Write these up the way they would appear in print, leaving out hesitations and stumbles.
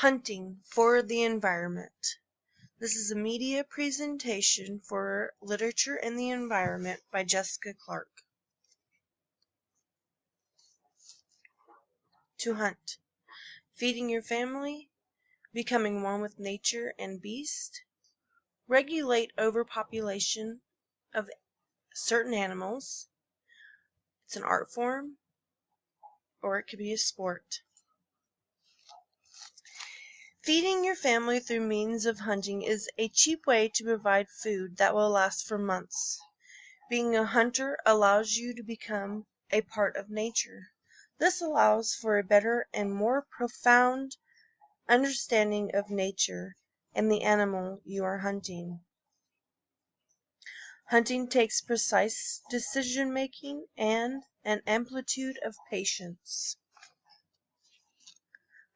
Hunting for the environment. This is a media presentation for Literature and the Environment by Jessica Clark. To hunt. Feeding your family, becoming one with nature and beast, regulate overpopulation of certain animals. It's an art form, or it could be a sport. Feeding your family through means of hunting is a cheap way to provide food that will last for months. Being a hunter allows you to become a part of nature. This allows for a better and more profound understanding of nature and the animal you are hunting. Hunting takes precise decision-making and an amplitude of patience.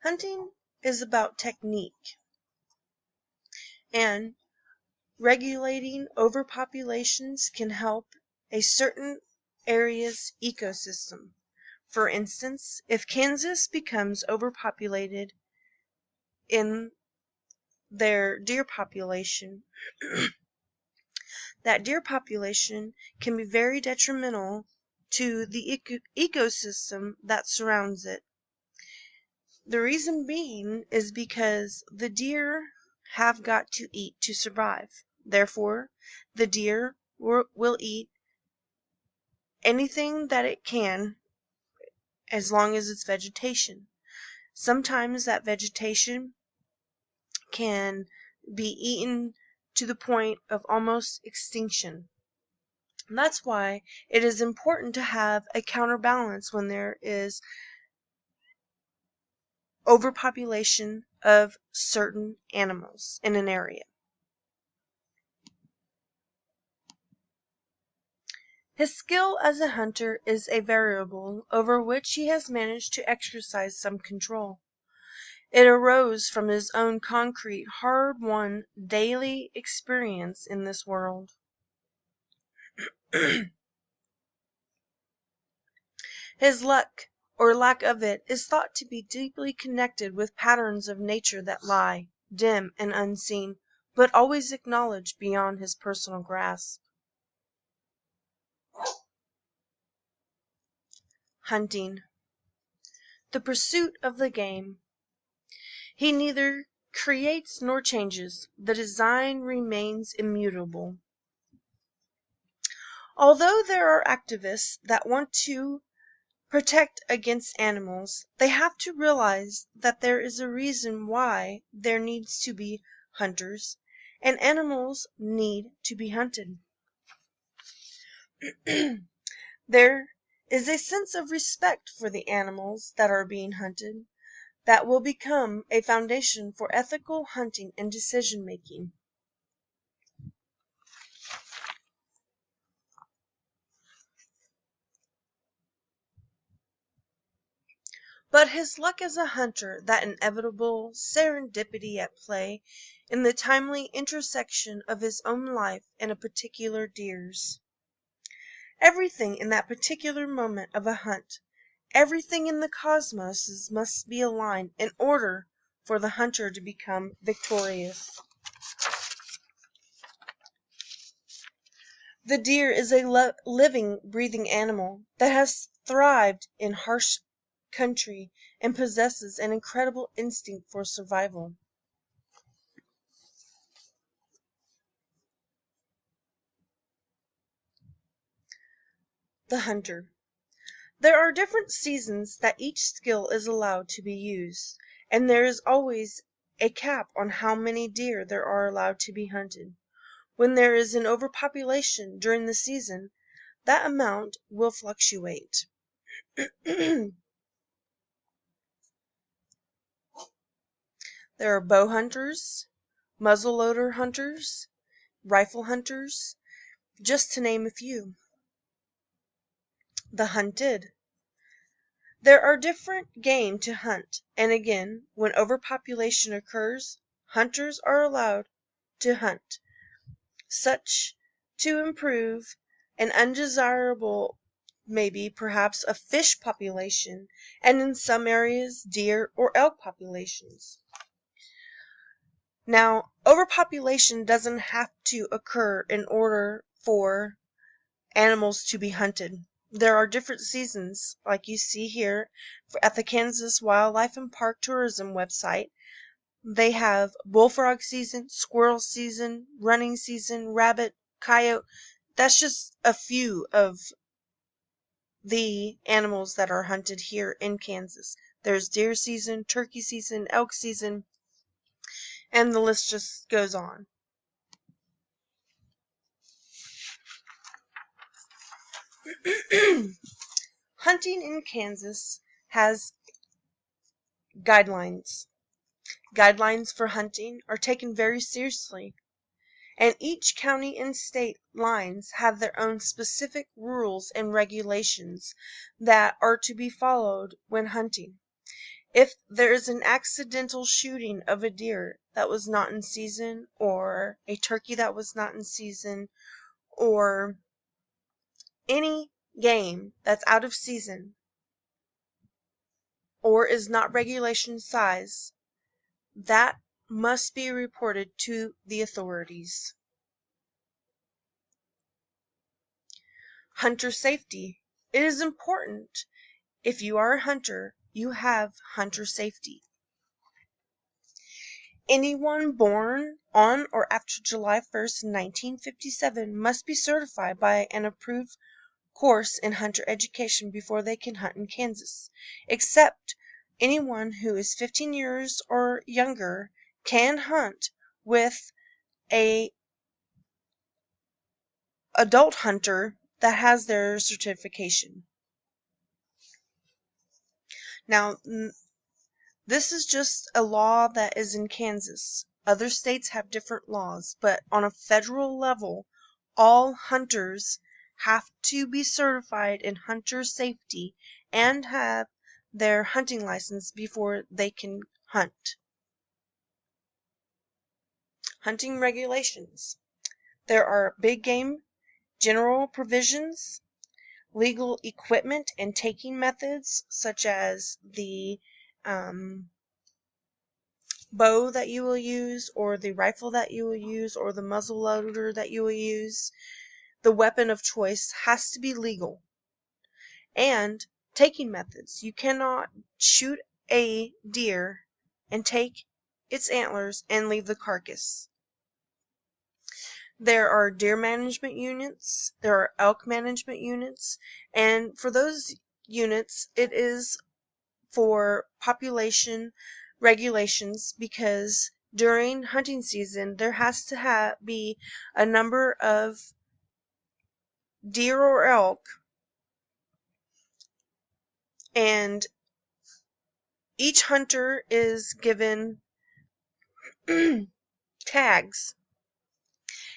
Hunting is about technique and regulating overpopulations can help a certain area's ecosystem. For instance, if Kansas becomes overpopulated in their deer population, that deer population can be very detrimental to the ecosystem that surrounds it. The reason being is because the deer have got to eat to survive. Therefore, the deer will eat anything that it can as long as it's vegetation. Sometimes that vegetation can be eaten to the point of almost extinction. And that's why it is important to have a counterbalance when there is overpopulation of certain animals in an area. His skill as a hunter is a variable over which he has managed to exercise some control. It arose from his own concrete, hard-won daily experience in this world. His luck, or lack of it, is thought to be deeply connected with patterns of nature that lie, dim and unseen, but always acknowledged beyond his personal grasp. Hunting. The pursuit of the game. He neither creates nor changes. The design remains immutable. Although there are activists that want to protect against animals, they have to realize that there is a reason why there needs to be hunters, and animals need to be hunted. There is a sense of respect for the animals that are being hunted that will become a foundation for ethical hunting and decision-making. But his luck as a hunter, that inevitable serendipity at play in the timely intersection of his own life and a particular deer's. Everything in that particular moment of a hunt, everything in the cosmos must be aligned in order for the hunter to become victorious. The deer is a living, breathing animal that has thrived in harsh country and possesses an incredible instinct for survival. The hunter. There are different seasons that each skill is allowed to be used, and there is always a cap on how many deer there are allowed to be hunted. When there is an overpopulation during the season, that amount will fluctuate. There are bow hunters, muzzleloader hunters, rifle hunters, just to name a few. The hunted. There are different game to hunt, and again, when overpopulation occurs, hunters are allowed to hunt such to improve an undesirable, maybe perhaps a fish population, and in some areas deer or elk populations. Now, overpopulation doesn't have to occur in order for animals to be hunted. There are different seasons, like you see here at the Kansas Wildlife and Park Tourism website. They have bullfrog season, squirrel season, running season, rabbit, coyote. That's just a few of the animals that are hunted here in Kansas. There's deer season, turkey season, elk season, and the list just goes on. Hunting in Kansas has guidelines. Guidelines for hunting are taken very seriously, and each county and state lines have their own specific rules and regulations that are to be followed when hunting. If there is an accidental shooting of a deer that was not in season, or a turkey that was not in season, or any game that's out of season, or is not regulation size, that must be reported to the authorities. Hunter safety. It is important. If you are a hunter, you have hunter safety. Anyone born on or after July 1st, 1957 must be certified by an approved course in hunter education before they can hunt in Kansas. Except anyone who is 15 years or younger can hunt with a adult hunter that has their certification. Now, this is just a law that is in Kansas. Other states have different laws, but on a federal level, all hunters have to be certified in hunter safety and have their hunting license before they can hunt. Hunting regulations. There are big game general provisions, legal equipment and taking methods, such as the bow that you will use, or the rifle that you will use, or the muzzle loader that you will use. The weapon of choice has to be legal. And taking methods. You cannot shoot a deer and take its antlers and leave the carcass. There are deer management units, there are elk management units, and for those units, it is for population regulations, because during hunting season there has to be a number of deer or elk, and each hunter is given tags,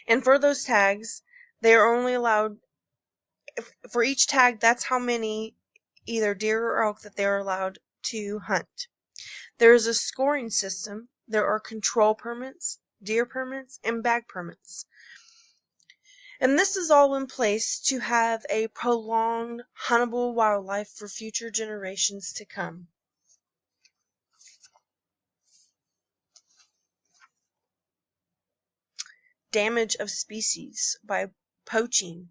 and for those tags they are only allowed, for each tag, that's how many either deer or elk that they're allowed to hunt. There is a scoring system. There are control permits, deer permits, and bag permits. And this is all in place to have a prolonged, huntable wildlife for future generations to come. Damage of species by poaching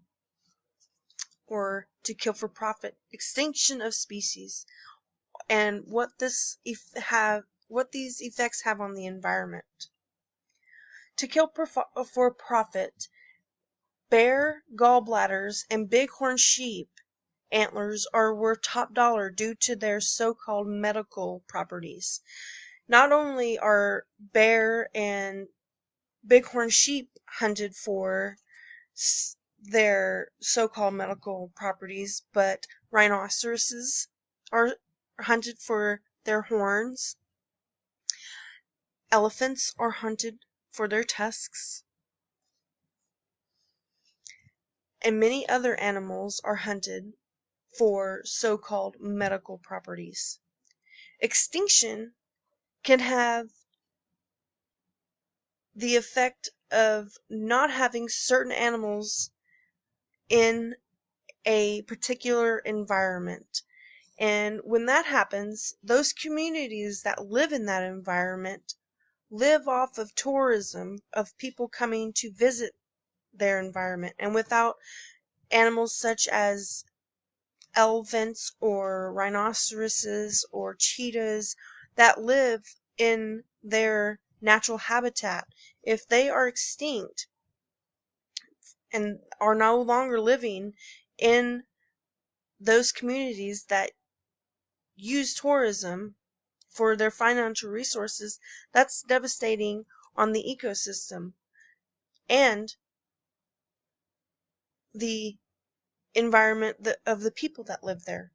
or to kill for profit. Extinction of species, and what these effects have on the environment. To kill for profit, bear gallbladders and bighorn sheep antlers are worth top dollar due to their so-called medical properties. Not only are bear and bighorn sheep hunted for their so-called medical properties, but rhinoceroses are hunted for their horns. Elephants are hunted for their tusks. And many other animals are hunted for so-called medical properties. Extinction can have the effect of not having certain animals in a particular environment. And when that happens, those communities that live in that environment live off of tourism, of people coming to visit their environment, and without animals such as elephants or rhinoceroses or cheetahs that live in their natural habitat, if they are extinct and are no longer living in those communities that use tourism for their financial resources, that's devastating on the ecosystem and the environment of the people that live there.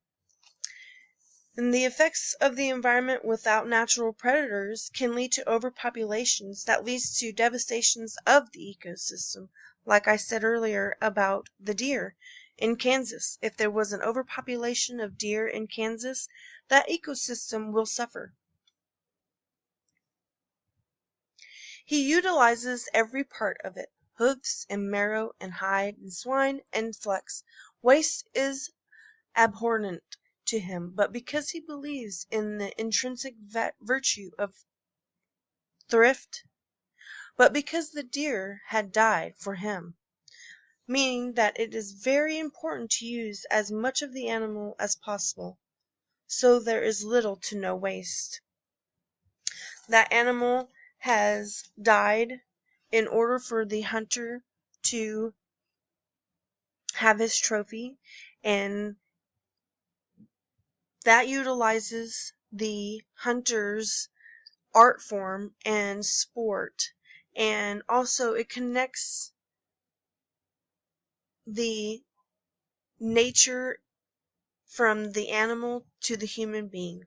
And the effects of the environment without natural predators can lead to overpopulations that leads to devastations of the ecosystem. Like I said earlier about the deer in Kansas. If there was an overpopulation of deer in Kansas, that ecosystem will suffer. He utilizes every part of it, hoofs and marrow and hide and swine and flex. Waste is abhorrent to him, but because he believes in the intrinsic virtue of thrift, but because the deer had died for him, meaning that it is very important to use as much of the animal as possible, so there is little to no waste. That animal has died in order for the hunter to have his trophy, and that utilizes the hunter's art form and sport, and also it connects the nature from the animal to the human being.